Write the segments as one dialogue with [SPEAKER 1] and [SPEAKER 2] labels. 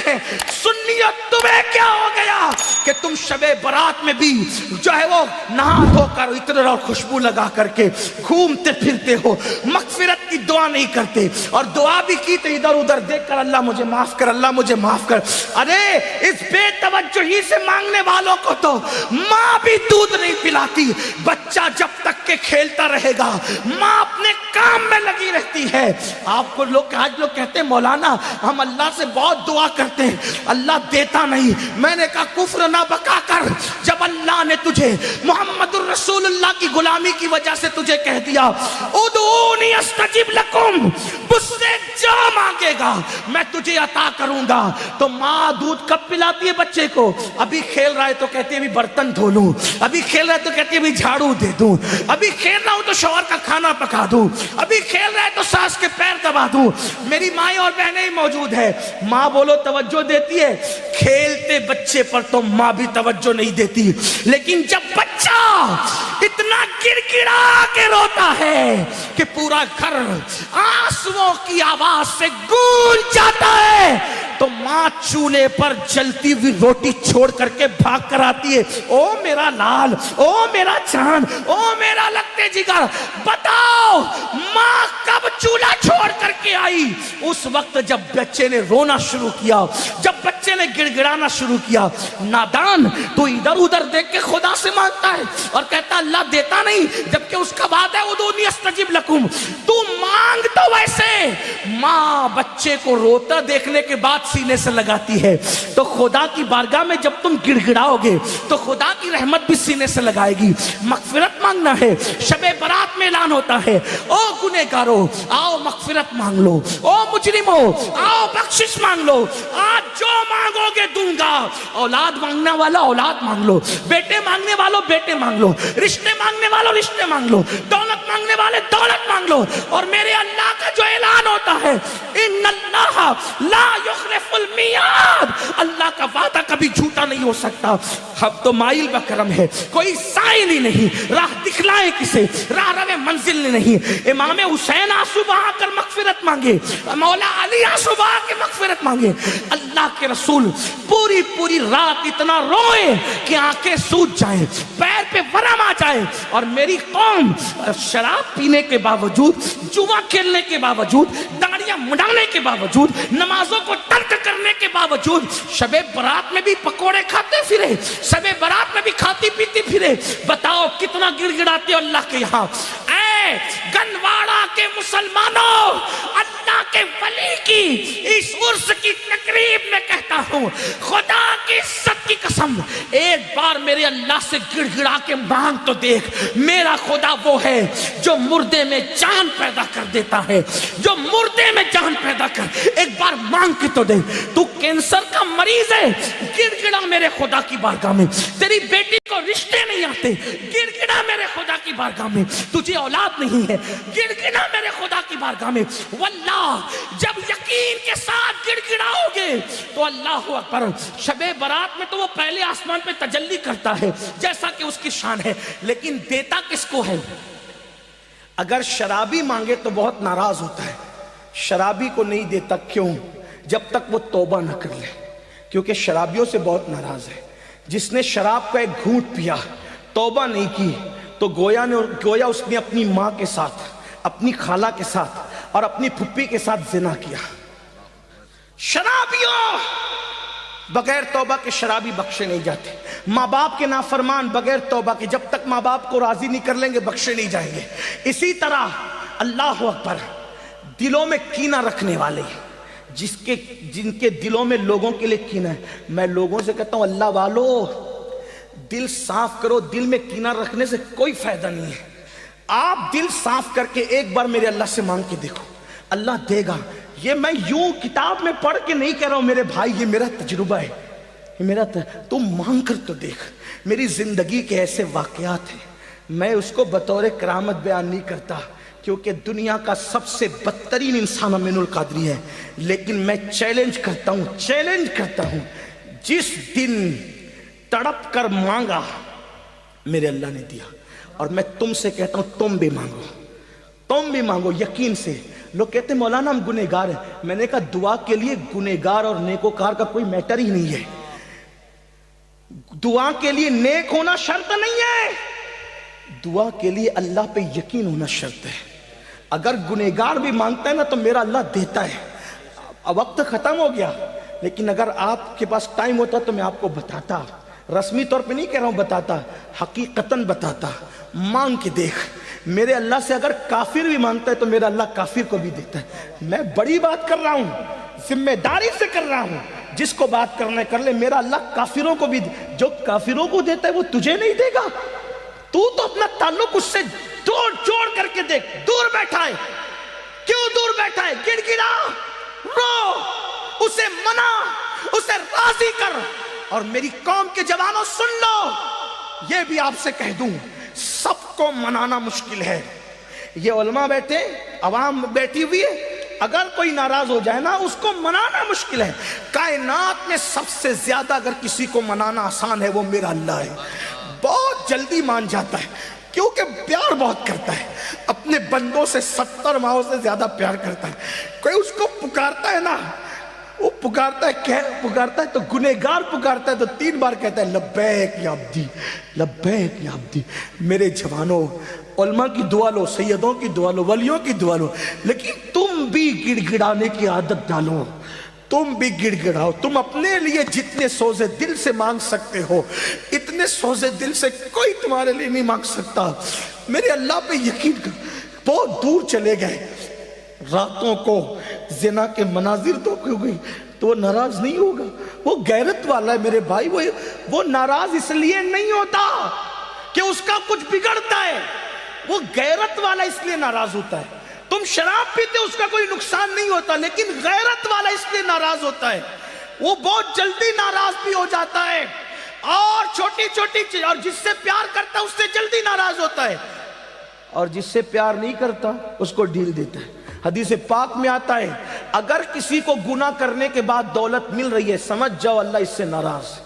[SPEAKER 1] ہیں سنیت تمہیں کیا ہو گیا کہ تم شب برات میں بھی جو ہے وہ نہا دھو کر عطر اور خوشبو لگا کر کے گھومتے پھرتے ہو، مغفرت کی دعا نہیں کرتے، اور دعا بھی کی تو ادھر ادھر دیکھ کر اللہ مجھے معاف کر، اللہ مجھے معاف کر۔ ارے اس بے توجہی سے مانگنے والوں کو تو ماں بھی دودھ نہیں پلاتی۔ بچہ جب تک کہ کھیلتا رہے گا ماں اپنے کام میں لگی رہتی ہے۔ آپ کو آج لوگ کہتے ہیں مولانا ہم اللہ سے بہت دعا کرتے ہیں اللہ دیتا نہیں۔ میں نے کہا کفر نہ بکا کر، جب اللہ نے تجھے محمد الرسول اللہ کی غلامی کی وجہ سے تجھے کہہ دیا ادعونی استجب لکم، مجھ سے جو مانگے گا میں تجھے عطا کروں گا، تو ماں دودھ کب پلاتی ہے بچے کو؟ ابھی کھیل رہا ہے تو کہتی ہے ابھی برتن دھو لوں، ابھی کھیل رہا ہے تو کہتی ہے ابھی جھاڑو دے دوں، ابھی کھیل رہا ہوں تو شوہر کا کھانا پکا دوں، ابھی کھیل رہا ہے تو ساس کے پیر دبا دوں۔ میری مائیں اور بہنیں ہی موجود ہے، ماں بولو توجہ دیتی ہے، کھیلتے بچے پر تو ماں بھی توجہ نہیں دیتی، لیکن جب بچہ اتنا گڑ گڑا کے روتا ہے کہ پورا گھر آنسوؤں کی آواز سے گونج جاتا ہے تو ماں چولہے پر جلتی ہوئی روٹی چھوڑ کر کے بھاگ کر آتی ہے، او میرا لال، او میرا چاند، او میرا لگتے جگر، بتاؤ ماں کب چولہا چھوڑ کر کے آئی؟ اس وقت جب بچے نے رونا شروع کیا، جب بچے نے گڑ گڑانا شروع کیا۔ نادان تو ادھر ادھر دیکھ کے خدا سے مانگتا ہے اور کہتا اللہ دیتا نہیں، جبکہ اس کا وعدہ ہے ادعونی استجب لکم۔ تو مانگ تو ویسے ماں بچے کو روتا دیکھنے کے بعد سینے سے لگاتی ہے، تو خدا کی بارگاہ میں جب تم گڑ گڑاؤ گے تو خدا کی رحمت بھی سینے سے لگائے گی۔ مغفرت مانگنا ہے، شب برات میں اعلان ہوتا ہے او گنہگارو آؤ مغفرت مانگ لو، او مجرمو آؤ بخشش مانگ لو، آج جو مانگو گے دوں گا۔ اولاد مانگنے والا اولاد مانگ لو، بیٹے مانگنے والوں بیٹے مانگ لو، رشتے مانگنے والوں رشتے مانگ لو، دولت مانگنے والے دولت مانگ لو، اور میرے اللہ کا جو اعلان ہوتا ہے ان اللہ لا یخلف المیعاد، اللہ کا وعدہ کبھی جھوٹا نہیں ہو سکتا۔ اب تو مائل بکرم ہے، کوئی سائل ہی نہیں، راہ دکھلائے کسے، راہ رو منزل نہیں۔ امام حسین آنسو بہا کر مغفرت مانگے، مولا علی آنسو بہا کے مغفرت مانگے، اللہ کے رسول پوری پوری رات اتنا روئے کہ آنکھیں سوج جائیں، پیر پہ ورم آ جائے، اور میری قوم شراب پینے کے باوجود، جوا کھیلنے کے باوجود، داڑیاں مڈانے کے باوجود، نمازوں کو ترک کرنے کے باوجود شب برات میں بھی پکوڑے کھاتے پھرے، شب برات میں بھی کھاتی پیتی پھرے۔ بتاؤ کتنا گڑ گڑاتے ہو اللہ کے یہاں۔ اے گنواڑا کے مسلمانوں، اللہ کے ولی کی اس عرس کی تقریب میں کہتا ہوں خدا کی عزت کی قسم، ایک بار میرے اللہ سے گڑ گڑا کے مانگ تو دیکھ۔ میرا خدا وہ ہے جو مردے میں جان پیدا کر دیتا ہے، جو مردے میں جان پیدا کر، ایک بار مانگ کے تو دے۔ تو کینسر کا مریض ہے، گڑ گڑا میرے خدا کی بارگاہ میں۔ تیری بیٹی کو رشتے نہیں آتے، گڑ گڑا میرے خدا کی بارگاہ میں۔ تجھے اولاد نہیں ہے، گڑ گڑا میرے خدا کی بارگاہ میں۔ واللہ جب یقین کے ساتھ گڑ گڑاؤ گے تو اللہ اکبر، شب برات میں تو وہ پہلے آسمان پہ تجلی کرتا ہے جیسا کہ اس کی شان ہے، لیکن دیتا کس کو ہے؟ اگر شرابی مانگے تو بہت ناراض ہوتا ہے، شرابی کو نہیں دیتا، کیوں؟ جب تک وہ توبہ نہ کر لے، کیونکہ شرابیوں سے بہت ناراض ہے۔ جس نے شراب کا ایک گھونٹ پیا، توبہ نہیں کی، تو گویا اس نے اپنی ماں کے ساتھ، اپنی خالہ کے ساتھ اور اپنی پھپھی کے ساتھ زنا کیا۔ شرابیوں بغیر توبہ کے شرابی بخشے نہیں جاتے، ماں باپ کے نافرمان بغیر توبہ کے جب تک ماں باپ کو راضی نہیں کر لیں گے بخشے نہیں جائیں گے۔ اسی طرح اللہ اکبر، دلوں میں کینہ رکھنے والے، جن کے دلوں میں لوگوں کے لیے کینہ ہے، میں لوگوں سے کہتا ہوں اللہ والو دل صاف کرو، دل میں کینہ رکھنے سے کوئی فائدہ نہیں ہے۔ آپ دل صاف کر کے ایک بار میرے اللہ سے مانگ کے دیکھو، اللہ دے گا۔ یہ میں یوں کتاب میں پڑھ کے نہیں کہہ رہا ہوں میرے بھائی، یہ میرا تجربہ ہے، تم مانگ کر تو دیکھ۔ میری زندگی کے ایسے واقعات ہیں، میں اس کو بطور کرامت بیان نہیں کرتا کیونکہ دنیا کا سب سے بدترین انسان امین القادری ہے، لیکن میں چیلنج کرتا ہوں جس دن تڑپ کر مانگا میرے اللہ نے دیا۔ اور میں تم سے کہتا ہوں تم بھی مانگو یقین سے۔ لوگ کہتے ہیں مولانا ہم گنہگار ہیں. میں نے کہا دعا کے لیے گنہگار اور نیکوکار کا کوئی میٹر ہی نہیں ہے. دعا کے لیے نیک ہونا شرط نہیں ہے, دعا کے لیے اللہ پہ یقین ہونا شرط ہے. اگر گنہگار بھی مانگتا ہے نا تو میرا اللہ دیتا ہے. اب وقت ختم ہو گیا, لیکن اگر آپ کے پاس ٹائم ہوتا تو میں آپ کو بتاتا, رسمی طور پہ نہیں کہہ رہا ہوں, بتاتا, حقیقتاً بتاتا. مانگ کے دیکھ, میرے اللہ سے اگر کافر بھی مانگتا ہے تو میرا اللہ کافر کو بھی دیتا ہے. میں بڑی بات کر رہا ہوں, ذمہ داری سے کر رہا ہوں, جس کو بات کرنا ہے کر لے. میرا اللہ کافروں کو بھی, جو کافروں کو دیتا ہے وہ تجھے نہیں دے گا. تو اپنا تعلق اس سے جوڑ کر کے دیکھ. دور بیٹھا ہے, کیوں دور بیٹھا ہے؟ گڑ گڑا, رو, اسے منا, اسے راضی کر. اور میری قوم کے جوانوں سن لو, یہ بھی آپ سے کہہ دوں, سب کو منانا مشکل ہے. یہ علماء بیٹھے, عوام بیٹھی ہوئی ہے, اگر کوئی ناراض ہو جائے نا اس کو منانا مشکل ہے. کائنات میں سب سے زیادہ اگر کسی کو منانا آسان ہے وہ میرا اللہ ہے. بہت جلدی مان جاتا ہے کیونکہ پیار بہت کرتا ہے, اپنے بندوں سے 70 ماہوں سے زیادہ پیار کرتا ہے. کوئی اس کو پکارتا ہے نا, وہ پکارتا ہے تو گنہگار پکارتا ہے تو 3 بار کہتا ہے لبیک یا عبدی, لبیک یا عبدی. میرے جوانوں, علماء کی دعا لو, سیدوں کی دعا لو, ولیوں کی دعا لو, لیکن تم بھی گڑ گڑانے کی عادت ڈالو. تم بھی گڑ گڑاؤ. تم اپنے لیے جتنے سوزے دل سے مانگ سکتے ہو اتنے سوزے دل سے کوئی تمہارے لیے نہیں مانگ سکتا. میرے اللہ پہ یقین کر. بہت دور چلے گئے, راتوں کو زنا کے مناظر تو کیوں گئی تو وہ ناراض نہیں ہوگا. وہ غیرت والا ہے میرے بھائی. وہ ناراض اس لیے نہیں ہوتا کہ اس کا کچھ بگڑتا ہے, وہ غیرت والا اس لیے ناراض ہوتا ہے. تم شراب پیتے اس کا کوئی نقصان نہیں ہوتا, لیکن غیرت والا اس لیے ناراض ہوتا ہے. وہ بہت جلدی ناراض بھی ہو جاتا ہے, اور چھوٹی چھوٹی چیز, اور جس سے پیار کرتا ہے اس سے جلدی ناراض ہوتا ہے, اور جس سے پیار نہیں کرتا اس کو ڈھیل دیتا ہے. حدیث پاک میں آتا ہے اگر کسی کو گناہ کرنے کے بعد دولت مل رہی ہے سمجھ جاؤ اللہ اس سے ناراض ہے,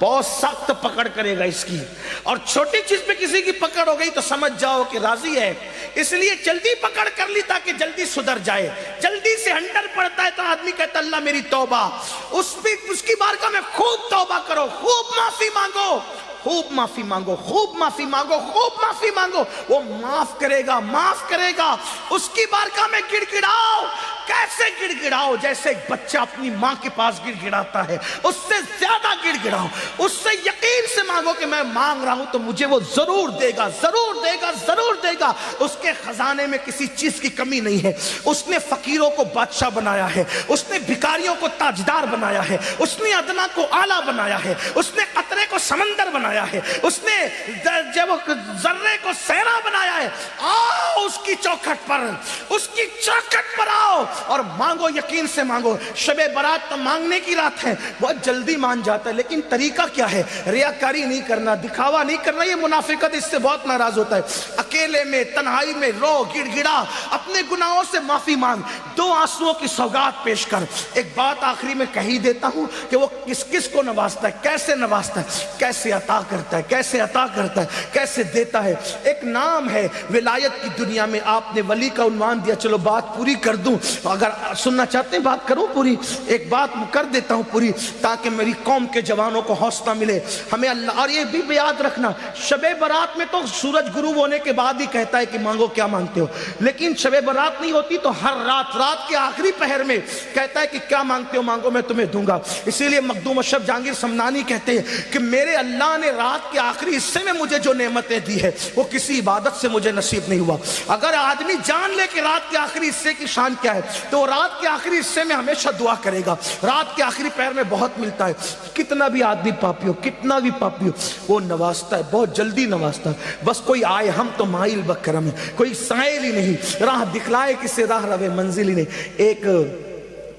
[SPEAKER 1] بہت سخت پکڑ کرے گا اس کی. اور چھوٹی چیز پہ کسی کی پکڑ ہو گئی تو سمجھ جاؤ کہ راضی ہے, اس لیے جلدی پکڑ کر لی تاکہ جلدی سدھر جائے. جلدی سے ہنڈر پڑتا ہے تو آدمی کہتا اللہ میری توبہ, اس کی بارگاہ میں خوب توبہ کرو, خوب معافی مانگو, خوب معافی مانگو, خوب معافی مانگو, خوب معافی مانگو. وہ معاف کرے گا, معاف کرے گا. اس کی بارگاہ میں گڑ گڑاؤ. کیسے گڑ گڑاؤ؟ جیسے ایک بچہ اپنی ماں کے پاس گڑ گڑاتا ہے, اس سے زیادہ گڑ گڑاؤ. اس سے یقین سے مانگو کہ میں مانگ رہا ہوں تو مجھے وہ ضرور دے گا, ضرور دے گا, ضرور دے گا. اس کے خزانے میں کسی چیز کی کمی نہیں ہے. اس نے فقیروں کو بادشاہ بنایا ہے, اس نے بھکاریوں کو تاجدار بنایا ہے, اس نے ادنا کو اعلیٰ بنایا ہے, اس نے قطرے کو سمندر بنایا ہے, اس نے ذرے کو صحرا بنایا ہے. آؤ اس کی چوکھٹ پر, اس کی چوکھٹ پر آؤ اور مانگو, یقین سے مانگو. شب برات تو مانگنے کی رات ہے, بہت جلدی مان جاتا ہے, لیکن طریقہ کیا ہے؟ ریاکاری نہیں کرنا, دکھاوا نہیں کرنا. یہ منافقت, اس سے بہت ناراض ہوتا ہے. اکیلے میں, تنہائی میں رو, گڑ گڑا, اپنے گناہوں سے معافی مانگ, 2 آنسوؤں کی سوگات پیش کر. ایک بات آخری میں کہہ ہی دیتا ہوں کہ وہ کس کس کو نوازتا ہے, کیسے نوازتا ہے, کیسے عطا کرتا ہے, کیسے عطا کرتا ہے, کیسے دیتا ہے. ایک نام ہے ولایت کی دنیا میں, آپ نے ولی کا عنوان دیا, چلو بات پوری کر دوں. اگر سننا چاہتے ہیں بات کروں پوری, ایک بات کر دیتا ہوں پوری تاکہ میری قوم کے جوانوں کو حوصلہ ملے. ہمیں اللہ, اور یہ بھی یاد رکھنا, شب برات میں تو سورج غروب ہونے کے بعد ہی کہتا ہے کہ مانگو کیا مانگتے ہو, لیکن شب برات نہیں ہوتی تو ہر رات کے آخری پہر میں کہتا ہے کہ کیا مانگتے ہو مانگو میں تمہیں دوں گا. اسی لیے مخدوم اشرف جہانگیر سمنانی کہتے ہیں کہ میرے اللہ نے رات کے آخری حصے میں مجھے جو نعمتیں دی ہے وہ کسی عبادت سے مجھے نصیب نہیں ہوا. اگر آدمی جان لے کہ رات کے آخری حصے کی شان کیا ہے تو رات کے آخری حصے میں ہمیشہ دعا کرے گا. رات کے آخری پہر میں بہت ملتا ہے. کتنا بھی آدمی پاپی ہو, کتنا بھی پاپی ہو, وہ نوازتا ہے, بہت جلدی نوازتا ہے. بس کوئی آئے, ہم تو مائل بکرم ہے, کوئی سائل ہی نہیں, راہ دکھلائے کسے راہ روے منزل ہی نہیں.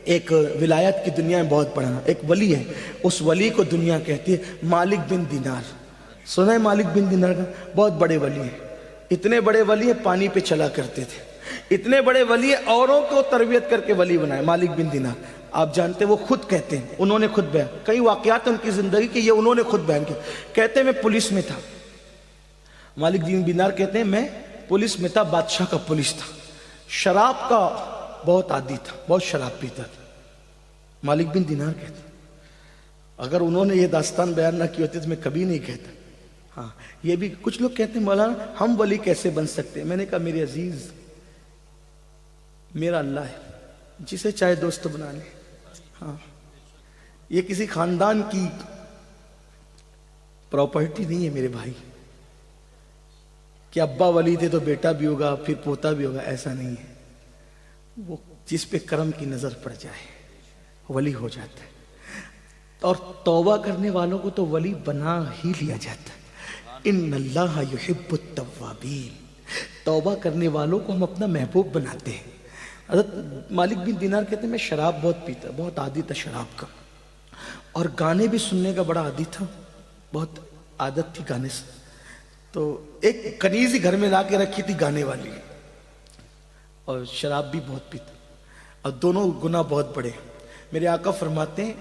[SPEAKER 1] ایک ولایت کی دنیا میں بہت بڑا ایک ولی ہے, اس ولی کو دنیا کہتی ہے مالک بن دینار. سنا ہے مالک بن دینار کا؟ بہت بڑے ولی ہیں, اتنے بڑے ولی ہیں پانی پہ چلا کرتے تھے, اتنے بڑے ولی ہیں اوروں کو تربیت کر کے ولی بنائے. مالک بن دینار آپ جانتے ہیں, وہ خود کہتے ہیں, انہوں نے خود بیان, کئی واقعات ہیں ان کی زندگی کے, یہ انہوں نے خود بیان کیا. کہتے ہیں میں پولیس میں تھا. مالک بن دینار کہتے ہیں میں پولیس میں تھا, بادشاہ کا پولیس تھا. شراب کا بہت عادی تھا، بہت شراب پیتا تھا. مالک بن دینار کہتے اگر انہوں نے یہ داستان بیان نہ کی ہوتی تو میں کبھی نہیں کہتا. ہاں یہ بھی کچھ لوگ کہتے ہیں مولانا ہم ولی کیسے بن سکتے ہیں. میں نے کہا میرے عزیز میرا اللہ ہے جسے چاہے دوست بنا لے. ہاں یہ کسی خاندان کی پراپرٹی نہیں ہے میرے بھائی کہ ابا ولی تھے تو بیٹا بھی ہوگا پھر پوتا بھی ہوگا، ایسا نہیں ہے. وہ جس پہ کرم کی نظر پڑ جائے ولی ہو جاتا ہے. اور توبہ کرنے والوں کو تو ولی بنا ہی لیا جاتا ہے. ان اللہ یحب التوابین. توبہ کرنے والوں کو ہم اپنا محبوب بناتے ہیں. حضرت مالک بن دینار کہتے ہیں میں شراب بہت پیتا، بہت عادی تھا شراب کا، اور گانے بھی سننے کا بڑا عادی تھا، بہت عادت تھی گانے سے. تو ایک کنیز ہی گھر میں لا کے رکھی تھی گانے والی، اور شراب بھی بہت پیتا، اور دونوں گناہ بہت بڑے. میرے آقا فرماتے ہیں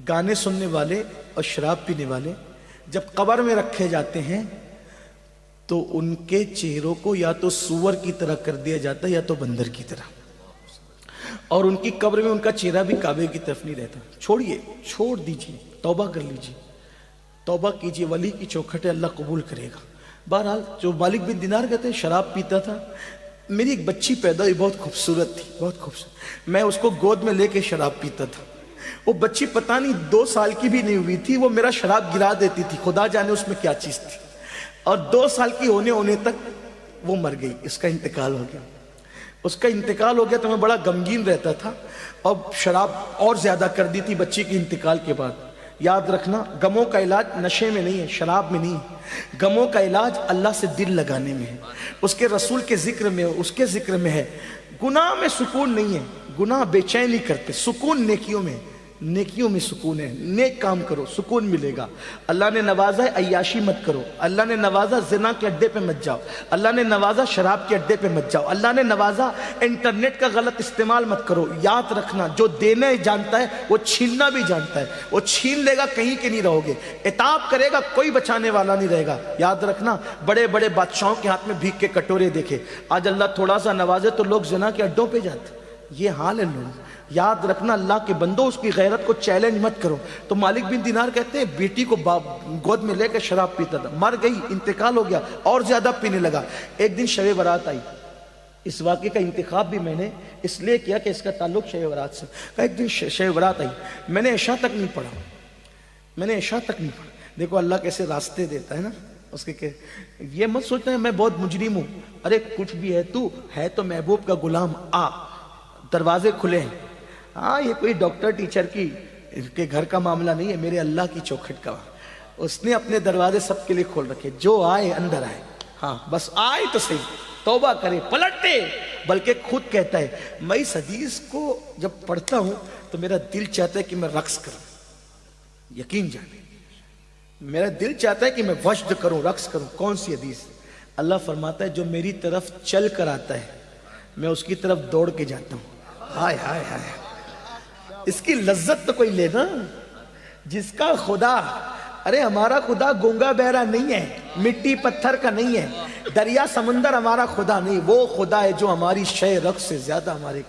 [SPEAKER 1] گانے سننے والے اور شراب پینے والے جب قبر میں رکھے جاتے ہیں تو ان کے چہروں کو یا تو سور کی طرح کر دیا جاتا ہے یا تو بندر کی طرح، اور ان کی قبر میں ان کا چہرہ بھی کعبے کی طرف نہیں رہتا. چھوڑیے، چھوڑ دیجیے، توبہ کر لیجیے، توبہ کیجیے. ولی کی چوکھٹ ہے، اللہ قبول کرے گا. بہرحال جو مالک بن دینار کہتے ہیں شراب پیتا تھا. میری ایک بچی پیدا ہوئی، بہت خوبصورت تھی، بہت خوبصورت. میں اس کو گود میں لے کے شراب پیتا تھا. وہ بچی پتہ نہیں 2 سال کی بھی نہیں ہوئی تھی، وہ میرا شراب گرا دیتی تھی، خدا جانے اس میں کیا چیز تھی. اور 2 سال کی ہونے تک وہ مر گئی، اس کا انتقال ہو گیا. اس کا انتقال ہو گیا تو میں بڑا غمگین رہتا تھا، اور شراب اور زیادہ کر دی تھی بچی کے انتقال کے بعد. یاد رکھنا غموں کا علاج نشے میں نہیں ہے، شراب میں نہیں ہے. غموں کا علاج اللہ سے دل لگانے میں ہے، اس کے رسول کے ذکر میں، اس کے ذکر میں ہے. گناہ میں سکون نہیں ہے، گناہ بے چین نہیں کرتے. سکون نیکیوں میں، نیکیوں میں سکون ہے. نیک کام کرو سکون ملے گا. اللہ نے نوازا ہے عیاشی مت کرو، اللہ نے نوازا زنا کے اڈے پہ مت جاؤ، اللہ نے نوازا شراب کے اڈے پہ مت جاؤ، اللہ نے نوازا انٹرنیٹ کا غلط استعمال مت کرو. یاد رکھنا جو دینا جانتا ہے وہ چھیننا بھی جانتا ہے. وہ چھین لے گا کہیں کے نہیں رہو گے، عتاب کرے گا کوئی بچانے والا نہیں رہے گا. یاد رکھنا بڑے بڑے بادشاہوں کے ہاتھ میں بھیک کے کٹورے دیکھے، آج اللہ تھوڑا سا نوازے تو لوگ زنا کے اڈوں پہ جاتے. یہ حال ہے لوگ. یاد رکھنا اللہ کے بندو اس کی غیرت کو چیلنج مت کرو. تو مالک بن دینار کہتے ہیں بیٹی کو گود میں لے کے شراب پیتا تھا، مر گئی، انتقال ہو گیا، اور زیادہ پینے لگا. ایک دن شب برات آئی. اس واقعے کا انتخاب بھی میں نے اس لیے کیا کہ اس کا تعلق شب برات سے. ایک دن شب برات آئی، میں نے عشاء تک نہیں پڑھا، میں نے عشاء تک نہیں پڑھا. دیکھو اللہ کیسے راستے دیتا ہے نا. اس کے کہ یہ مت سوچنا ہے میں بہت مجرم ہوں. ارے کچھ بھی ہے، تو ہے تو محبوب کا غلام. آ دروازے کھلے ہیں. ہاں یہ کوئی ڈاکٹر ٹیچر کے گھر کا معاملہ نہیں ہے، میرے اللہ کی چوکھٹ کا. اس نے اپنے دروازے سب کے لیے کھول رکھے، جو آئے اندر آئے. ہاں بس آئے تو صحیح، توبہ کرے، پلٹے. بلکہ خود کہتا ہے میں اس حدیث کو جب پڑھتا ہوں تو میرا دل چاہتا ہے کہ میں رقص کروں. یقین جانے میرا دل چاہتا ہے کہ میں وجد کروں، رقص کروں. کون سی حدیث؟ اللہ فرماتا ہے جو میری طرف چل کر آتا ہے میں اس کی طرف دوڑ کے جاتا ہوں. ہائے ہائے ہائے، اس کی لذت تو کوئی لینا. جس کا خدا، ارے ہمارا خدا گونگا بہرا نہیں ہے، مٹی پتھر کا نہیں ہے، دریا سمندر ہمارا خدا نہیں. وہ خدا ہے جو ہماری شے رقص سے زیادہ ہمارے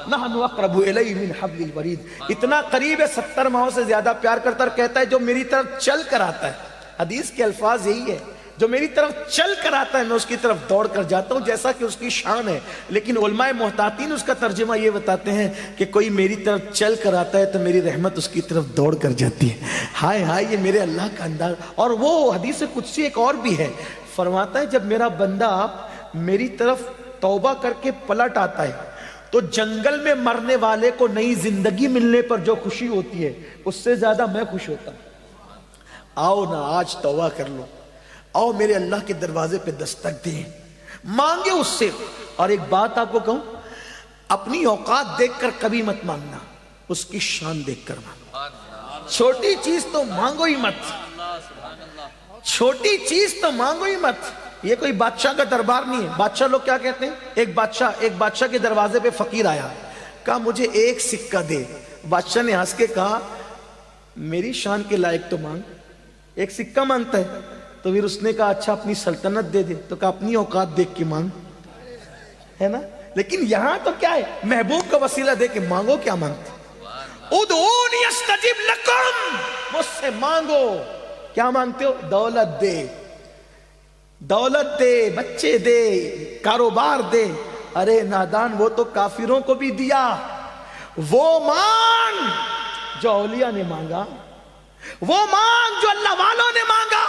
[SPEAKER 1] نحن اقرب الیہ من حبل الورید، اتنا قریب ہے، 70 ماہوں سے زیادہ پیار کرتا. اور کہتا ہے جو میری طرف چل کر آتا ہے. حدیث کے الفاظ یہی ہے، جو میری طرف چل کر آتا ہے میں اس کی طرف دوڑ کر جاتا ہوں، جیسا کہ اس کی شان ہے. لیکن علماء محتاطین اس کا ترجمہ یہ بتاتے ہیں کہ کوئی میری طرف چل کر آتا ہے تو میری رحمت اس کی طرف دوڑ کر جاتی ہے. ہائے ہائے، یہ میرے اللہ کا انداز. اور وہ حدیث قدسی ایک اور بھی ہے، فرماتا ہے جب میرا بندہ میری طرف توبہ کر کے پلٹ آتا ہے تو جنگل میں مرنے والے کو نئی زندگی ملنے پر جو خوشی ہوتی ہے اس سے زیادہ میں خوش ہوتا ہوں. آؤ نا آج توبہ کر لو، آؤ میرے اللہ کے دروازے پہ دستک دیں، مانگے اس سے. اور ایک بات آپ کو کہوں، اپنی اوقات دیکھ کر کبھی مت مانگنا، اس کی شان دیکھ کر مانگنا. چھوٹی چیز تو مانگو ہی مت، چھوٹی چیز تو مانگو ہی مت. یہ کوئی بادشاہ کا دربار نہیں ہے. بادشاہ لوگ کیا کہتے ہیں؟ ایک بادشاہ کے دروازے پہ فقیر آیا، کہا مجھے 1 سکہ دے. بادشاہ نے ہنس کے کہا میری شان کے لائق تو مانگ. 1 سکہ مانگتا ہے؟ تو پھر اس نے کہا اچھا اپنی سلطنت دے دے. تو کہا اپنی اوقات دیکھ کے مانگ، ہے نا. لیکن یہاں تو کیا ہے، محبوب کا وسیلہ دے کے مانگو، کیا مانگتے؟ ادعونی استجب لکم، مجھ سے مانگو، کیا مانگتے ہو؟ دولت دے، دولت دے، بچے دے، کاروبار دے۔ ارے نادان، وہ تو کافروں کو بھی دیا، وہ مانگ جو اولیاء نے مانگا، وہ مانگ جو اللہ والوں نے مانگا۔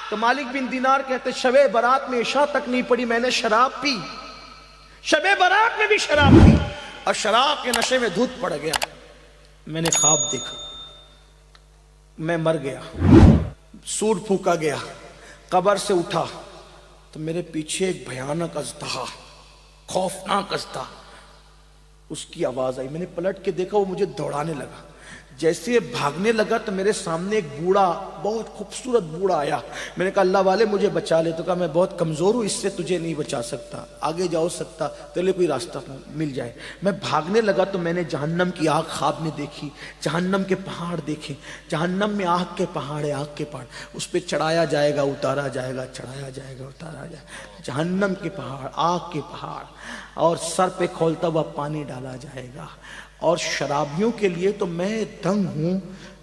[SPEAKER 1] تو مالک بن دینار کہتے شب برات میں عشاء تک نہیں پڑی، میں نے شراب پی، شب برات میں بھی شراب پی، اور شراب کے نشے میں دھوت پڑ گیا۔ میں نے خواب دیکھا، میں مر گیا، سور پھونکا گیا، قبر سے اٹھا تو میرے پیچھے ایک بھیانک اژدہا، خوفناک اژدہا، اس کی آواز آئی۔ میں نے پلٹ کے دیکھا، وہ مجھے دوڑانے لگا۔ جیسے بھاگنے لگا تو میرے سامنے ایک بوڑھا، بہت خوبصورت بوڑھا آیا۔ میں نے کہا اللہ والے مجھے بچا لے، تو کہا میں بہت کمزور ہوں، اس سے تجھے نہیں بچا سکتا، آگے جاؤ سکتا تیرے کوئی راستہ مل جائے۔ میں بھاگنے لگا تو میں نے جہنم کی آگ خواب میں دیکھی، جہنم کے پہاڑ دیکھے، جہنم میں آگ کے پہاڑ ہے، آگ کے پہاڑ، اس پہ چڑھایا جائے گا، اتارا جائے گا، چڑھایا جائے گا، اتارا جائے گا، جہنم کے پہاڑ، آگ کے پہاڑ، اور سر پہ کھولتا ہوا پانی ڈالا جائے گا۔ اور شرابیوں کے لیے تو میں دنگ ہوں،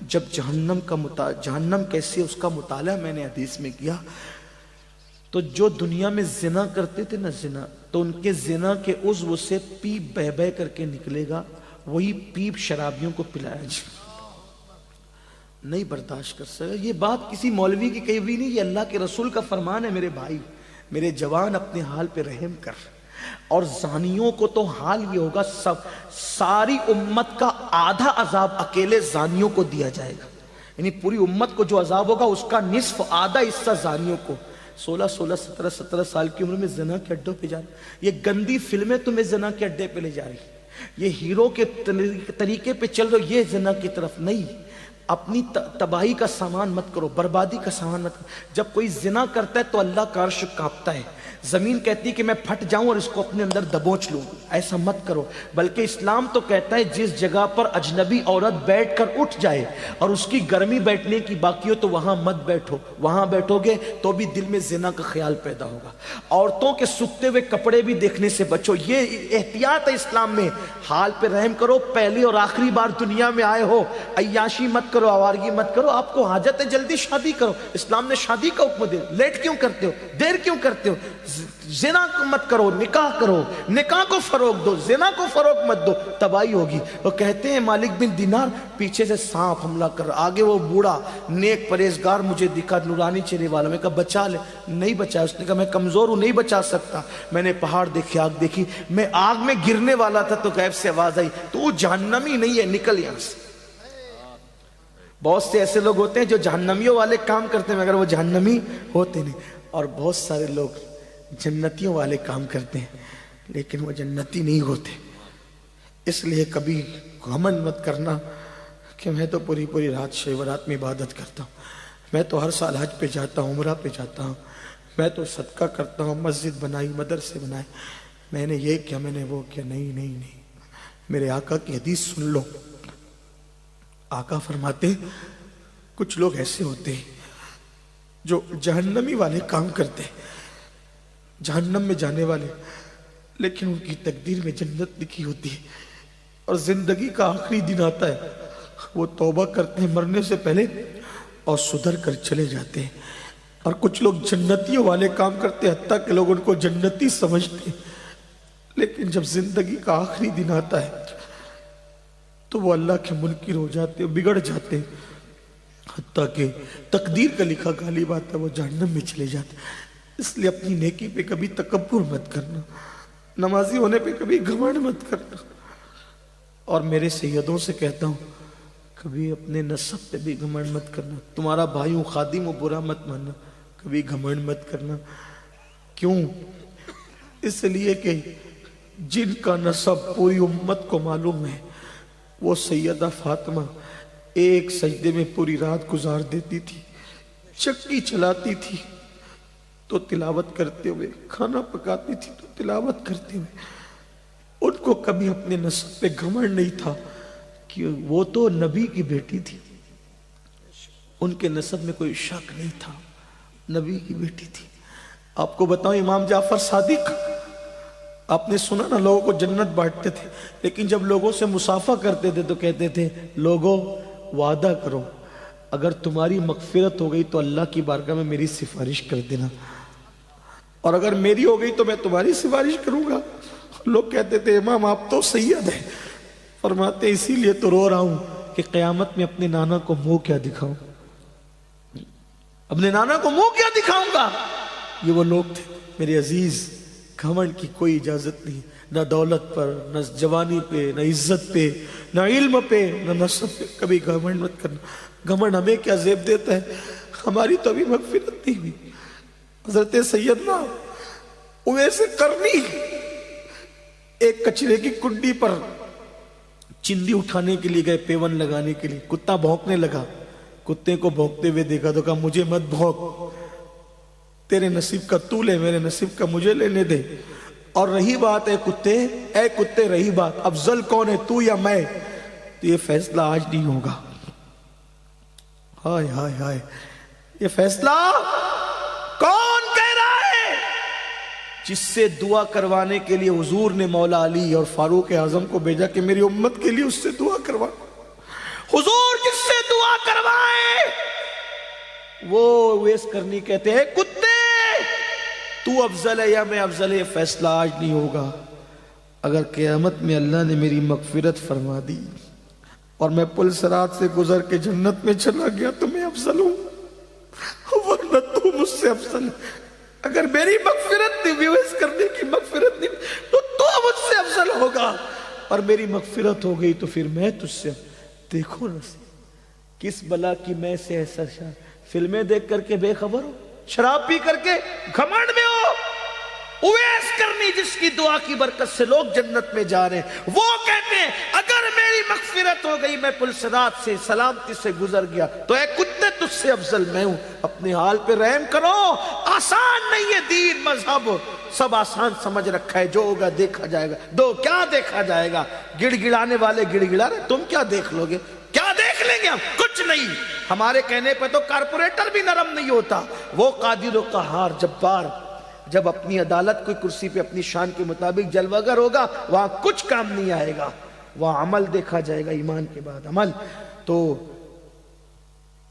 [SPEAKER 1] جب جہنم کیسے اس کا مطالعہ میں نے حدیث میں کیا، تو جو دنیا میں زنا کرتے تھے نا، زنا، تو ان کے زنا کے عضو سے پیپ بہ بہ کر کے نکلے گا، وہی پیپ شرابیوں کو پلایا جائے۔ نہیں برداشت کر سکتا۔ یہ بات کسی مولوی کی کہی ہوئی نہیں، یہ اللہ کے رسول کا فرمان ہے۔ میرے بھائی، میرے جوان، اپنے حال پہ رحم کر۔ اور زانیوں کو تو حال یہ ہوگا، ساری امت کا آدھا عذاب اکیلے زانیوں کو دیا جائے گا، یعنی پوری امت کو جو عذاب ہوگا اس کا نصف، آدھا حصہ زانیوں کو۔ 16 سال کی عمر میں زنا کے اڈوں پہ جا رہی، یہ گندی فلمیں تمہیں زنا کے اڈے پہ لے جا رہی، یہ ہیرو کے طریقے پہ چل رہے، یہ زنا کی طرف نہیں۔ اپنی تباہی کا سامان مت کرو، بربادی کا سامان مت کرو۔ جب کوئی زنا کرتا ہے تو اللہ کا عرش کانپتا ہے، زمین کہتی ہے کہ میں پھٹ جاؤں اور اس کو اپنے اندر دبوچ لوں۔ ایسا مت کرو، بلکہ اسلام تو کہتا ہے جس جگہ پر اجنبی عورت بیٹھ کر اٹھ جائے اور اس کی گرمی بیٹھنے کی باقی ہو تو وہاں مت بیٹھو، وہاں بیٹھو گے تو بھی دل میں زنا کا خیال پیدا ہوگا۔ عورتوں کے سکتے ہوئے کپڑے بھی دیکھنے سے بچو، یہ احتیاط ہے اسلام میں۔ حال پہ رحم کرو، پہلی اور آخری بار دنیا میں آئے ہو، عیاشی مت کرو، آوارگی مت کرو۔ آپ کو حاجت ہے جلدی شادی کرو، اسلام نے شادی کا حکم دیا، لیٹ کیوں کرتے ہو، دیر کیوں کرتے ہو؟ زنا مت کرو، نکاح کرو، نکاح کو فروغ دو، زنا کو فروغ مت دو، تباہی ہوگی۔ وہ کہتے ہیں مالک بن دینار، پیچھے سے سانپ حملہ کر رہا، آگے وہ بوڑھا نیک پرہیزگار مجھے دکھا، نورانی چہرے والا۔ میں کہا بچا لے، نہیں بچا۔ اس نے کہا میں کمزور ہوں، نہیں بچا سکتا۔ میں نے پہاڑ دیکھے، آگ دیکھی، میں آگ میں گرنے والا تھا تو غیب سے آواز آئی تو جہنمی نہیں ہے، نکل یہاں سے۔ بہت سے ایسے لوگ ہوتے ہیں جو جہنمیوں والے کام کرتے ہیں مگر وہ جہنمی ہوتے نہیں، اور بہت سارے لوگ جنتیوں والے کام کرتے ہیں لیکن وہ جنتی نہیں ہوتے۔ اس لیے کبھی گھمنڈ مت کرنا کہ میں تو پوری رات شب برات میں عبادت کرتا ہوں، میں تو ہر سال حج پہ جاتا ہوں، عمرہ پہ جاتا ہوں، میں تو صدقہ کرتا ہوں، مسجد بنائی، مدرسے بنائے، میں نے یہ کیا، میں نے وہ کیا۔ نہیں نہیں نہیں، میرے آقا کی حدیث سن لو۔ آقا فرماتے کچھ لوگ ایسے ہوتے ہیں جو جہنمی والے کام کرتے ہیں، جہنم میں جانے والے، لیکن ان کی تقدیر میں جنت لکھی ہوتی ہے، اور زندگی کا آخری دن آتا ہے، وہ توبہ کرتے ہیں مرنے سے پہلے اور سدھر کر چلے جاتے ہیں۔ اور کچھ لوگ جنتیوں والے کام کرتے ہیں، حتیٰ کہ لوگ ان کو جنتی سمجھتے ہیں، لیکن جب زندگی کا آخری دن آتا ہے تو وہ اللہ کے منکر ہو جاتے ہیں، بگڑ جاتے ہیں، حتیٰ کہ تقدیر کا لکھا غالب آتا ہے، وہ جہنم میں چلے جاتے ہیں۔ اس لیے اپنی نیکی پہ کبھی تکبر مت کرنا، نمازی ہونے پہ کبھی گھمنڈ مت کرنا، اور میرے سیدوں سے کہتا ہوں کبھی اپنے نسب پہ بھی گھمنڈ مت کرنا۔ تمہارا بھائی ہوں، خادم ہوں، برا مت ماننا، کبھی گھمنڈ مت کرنا۔ کیوں؟ اس لیے کہ جن کا نسب پوری امت کو معلوم ہے، وہ سیدہ فاطمہ ایک سجدے میں پوری رات گزار دیتی تھی، چکی چلاتی تھی تو تلاوت کرتے ہوئے، کھانا پکاتی تھی تو تلاوت کرتے ہوئے۔ ان کو کبھی اپنے نسب پہ گھمنڈ نہیں تھا کہ وہ تو نبی کی بیٹی تھی، ان کے نسب میں کوئی شک نہیں تھا، نبی کی بیٹی تھی۔ آپ کو بتاؤں امام جعفر صادق آپ نے سنا نا لوگوں کو جنت بانٹتے تھے، لیکن جب لوگوں سے مصافحہ کرتے تھے تو کہتے تھے لوگوں وعدہ کرو اگر تمہاری مغفرت ہو گئی تو اللہ کی بارگاہ میں میری سفارش کر دینا، اور اگر میری ہو گئی تو میں تمہاری سفارش کروں گا۔ لوگ کہتے تھے امام آپ تو سید ہیں، فرماتے اسی لیے تو رو رہا ہوں کہ قیامت میں اپنے نانا کو منہ کیا دکھاؤں، اپنے نانا کو منہ کیا دکھاؤں گا۔ یہ وہ لوگ تھے میرے عزیز، گھمنڈ کی کوئی اجازت نہیں، نہ دولت پر، نہ جوانی پہ، نہ عزت پہ، نہ علم پہ، نہ نسب پہ، کبھی گھمنڈ مت کرنا۔ گھمنڈ ہمیں کیا زیب دیتا ہے، ہماری تو ابھی مغفرت نہیں ہوئی۔ حضرت سیدنا اویس قرنی ایک کچرے کی کنڈی پر چندی اٹھانے کے لیے گئے، پیون لگانے کے لیے، کتا بھونکنے لگا، کتے کو بھونکتے ہوئے دیکھا تو کہا مجھے مت بھونک، تیرے نصیب کا تو لے، میرے نصیب کا مجھے لینے دے۔ اور رہی بات اے کتے رہی بات افضل کون ہے، تو یا میں، تو یہ فیصلہ آج نہیں ہوگا۔ ہائے ہائے ہائے، یہ فیصلہ کون کہہ رہا ہے؟ جس سے دعا کروانے کے لیے حضور نے مولا علی اور فاروق اعظم کو بھیجا کہ میری امت کے لیے اس سے دعا کروا۔ حضور جس سے دعا کروائے وہ اویس قرنی کہتے ہیں کتے تو افضل ہے یا میں افضل ہے، یہ فیصلہ آج نہیں ہوگا۔ اگر قیامت میں اللہ نے میری مغفرت فرما دی اور میں پل صراط سے گزر کے جنت میں چلا گیا تو میں افضل ہوں، ورنہ تو مجھ سے افضل ہے۔ اگر میری مغفرت نہیں، اویس قرنی کی مغفرت نہیں، تو مجھ سے افضل ہوگا، اور میری مغفرت ہو گئی تو پھر میں تجھ سے۔ دیکھو نا کس بلا کی میں سے ایسا فلمیں دیکھ کر کے بے خبر ہو، شراب پی کر کے گھمنڈ میں ہو۔ اویس قرنی جس کی دعا کی برکت سے لوگ جنت میں جا رہے ہیں، وہ کہتے ہیں اگر میری مغفرت ہو گئی، میں پل صراط سے سلامتی سے گزر گیا تو اے کتے تجھ سے افضل میں ہوں۔ اپنے حال پہ رحم کرو، آسان نہیں ہے دین مذہب، سب آسان سمجھ رکھا ہے، جو ہوگا دیکھا جائے گا۔ دو کیا دیکھا جائے گا، گڑ گڑانے والے گڑ گڑا رہے، تم کیا دیکھ لو گے، کیا دیکھ لیں گے ہم، کچھ نہیں۔ ہمارے کہنے پہ تو کارپوریٹر بھی نرم نہیں ہوتا، وہ قادر و قہار جبار جب اپنی عدالت کوئی کرسی پہ اپنی شان کے مطابق جلوہ گر ہوگا، وہاں کچھ کام نہیں آئے گا، وہاں عمل دیکھا جائے گا، ایمان کے بعد عمل۔ تو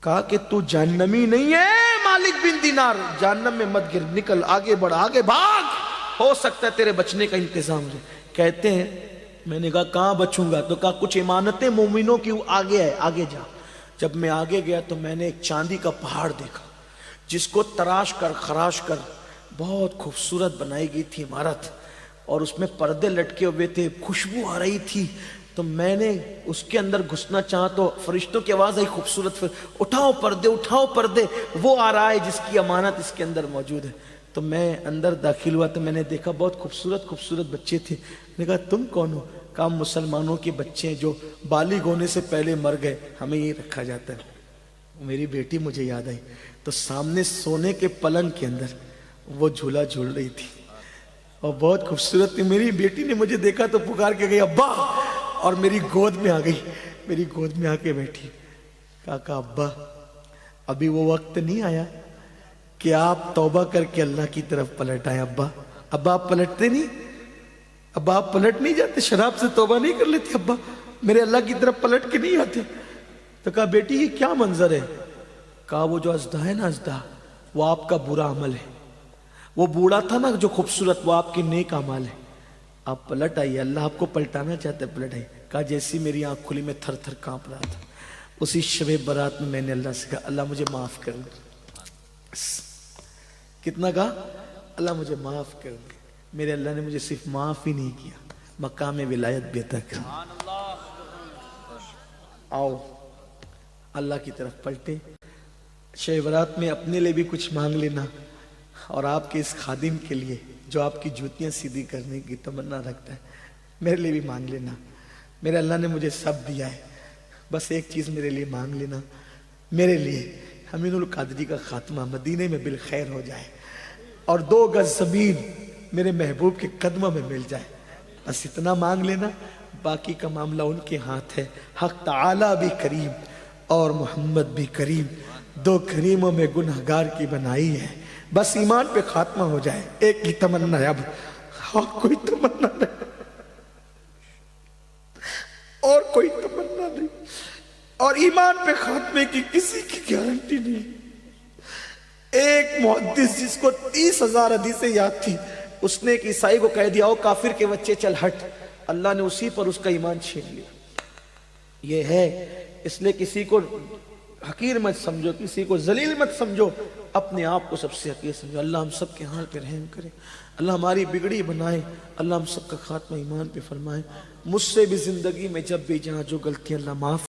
[SPEAKER 1] کہا کہ تو جہنمی نہیں ہے مالک بن دینار، جہنم میں مت گر، نکل، آگے بڑھ، آگے بھاگ، ہو سکتا ہے تیرے بچنے کا انتظام ہو جائے۔ کہتے ہیں میں نے کہا کہاں بچوں گا، تو کہا کچھ امانتیں مومنوں کی آگے ہے، آگے جا۔ جب میں آگے گیا تو میں نے ایک چاندی کا پہاڑ دیکھا جس کو تراش کر خراش کر بہت خوبصورت بنائی گئی تھی عمارت، اور اس میں پردے لٹکے ہوئے تھے، خوشبو آ رہی تھی۔ تو میں نے اس کے اندر گھسنا چاہا تو فرشتوں کی آواز آئی خوبصورت، اٹھاؤ پردے، اٹھاؤ پردے، وہ آ رہا ہے جس کی امانت اس کے اندر موجود ہے۔ تو میں اندر داخل ہوا تو میں نے دیکھا بہت خوبصورت خوبصورت بچے تھے۔ میں نے کہا تم کون ہو؟ کہا مسلمانوں کے بچے ہیں جو بالغ ہونے سے پہلے مر گئے، ہمیں یہ رکھا جاتا ہے۔ میری بیٹی مجھے یاد آئی، تو سامنے سونے کے پلنگ کے اندر وہ جھولا جھول رہی تھی اور بہت خوبصورت تھی۔ میری بیٹی نے مجھے دیکھا تو پکار کے گئی ابا، اور میری گود میں آ گئی، میری گود میں آ کے بیٹھی۔ کہا ابا ابھی وہ وقت نہیں آیا کہ آپ توبہ کر کے اللہ کی طرف پلٹ آئے۔ ابا آپ پلٹتے نہیں، ابا آپ پلٹ نہیں جاتے، شراب سے توبہ نہیں کر لیتے ابا، میرے اللہ کی طرف پلٹ کے نہیں آتے؟ تو کہا بیٹی یہ کیا منظر ہے؟ کہا وہ جو ازدہ ہے نا، ازدہ وہ آپ کا برا عمل ہے، وہ بوڑھا تھا نا جو خوبصورت، وہ آپ کی نیک اعمال ہے، آپ پلٹ آئیے، اللہ آپ کو پلٹانا چاہتا ہے، پلٹ آئیے۔ کہا جیسی میری آنکھ کھلی میں تھر تھر کانپ رہا تھا۔ اسی شب برات میں نے اللہ سے کہا اللہ مجھے معاف کر دے۔ کتنا کہا؟ اللہ مجھے معاف کر دے۔ میرے اللہ نے مجھے صرف معاف ہی نہیں کیا، مقام ولایت بھی عطا کر۔ آؤ اللہ کی طرف پلٹے۔ شب برات میں اپنے لیے بھی کچھ مانگ لینا، اور آپ کے اس خادم کے لیے جو آپ کی جوتیاں سیدھی کرنے کی تمنا رکھتا ہے، میرے لیے بھی مانگ لینا۔ میرے اللہ نے مجھے سب دیا ہے، بس ایک چیز میرے لیے مانگ لینا، میرے لیے امین القادری کا خاتمہ مدینے میں بالخیر ہو جائے، اور 2 گز زمین میرے محبوب کے قدموں میں مل جائے، بس اتنا مانگ لینا، باقی کا معاملہ ان کے ہاتھ ہے۔ حق تعالی بھی کریم اور محمد بھی کریم، 2 کریموں میں گنہگار کی بنائی ہے، بس ایمان پہ خاتمہ ہو جائے۔ ایک ہی تمنا اب اور کوئی تمنا نہیں، اور کوئی تمنا نہیں، اور ایمان پہ خاتمے کی کسی کی گارنٹی نہیں۔ ایک محدث جس کو 30,000 حدیثیں یاد تھی، اس نے ایک عیسائی کو کہہ دیا، او کافر کے بچے چل ہٹ، اللہ نے اسی پر اس کا ایمان چھین لیا۔ یہ ہے، اس لیے کسی کو حقیر مت سمجھو، کسی کو ذلیل مت سمجھو، اپنے آپ کو سب سے حقیر سمجھو۔ اللہ ہم سب کے حال پہ رحم کرے، اللہ ہماری بگڑی بنائے، اللہ ہم سب کا خاتمہ ایمان پہ فرمائے۔ مجھ سے بھی زندگی میں جب بھی جہاں جو غلطیاں اللہ معاف